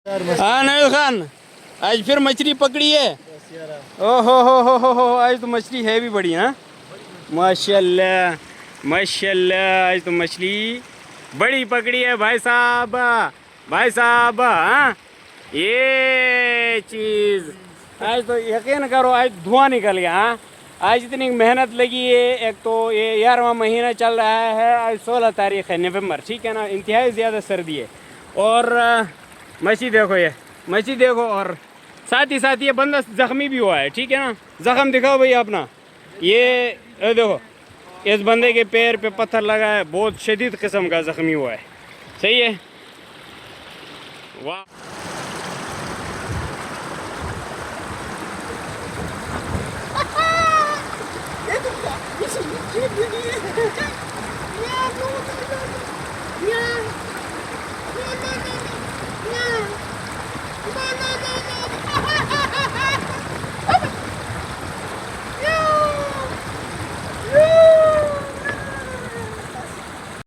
हाँ नाइल खान, आज फिर मछली पकड़ी है। ओहो हो, आज तो मछली है भी बड़ी। हाँ माशाल्लाह माशाल्लाह, आज तो मछली बड़ी पकड़ी है भाई साहब। भाई साहब हाँ, ये चीज़ आज तो यकीन करो, आज धुआं निकल गया। हाँ आज इतनी मेहनत लगी है। एक तो ये 11वां महीना चल रहा है, आज 16 तारीख है नवंबर, ठीक है ना। इंतहाई ज़्यादा सर्दी है और मछली देखो, ये मछली देखो, और साथ ही साथ ये बंदा ज़ख्मी भी हुआ है, ठीक है ना। ज़ख्म दिखाओ भैया अपना। ये देखो, इस बंदे के पैर पे पत्थर लगा है, बहुत शदीद किस्म का ज़ख्मी हुआ है। सही है, वाह। Ya, no, ya.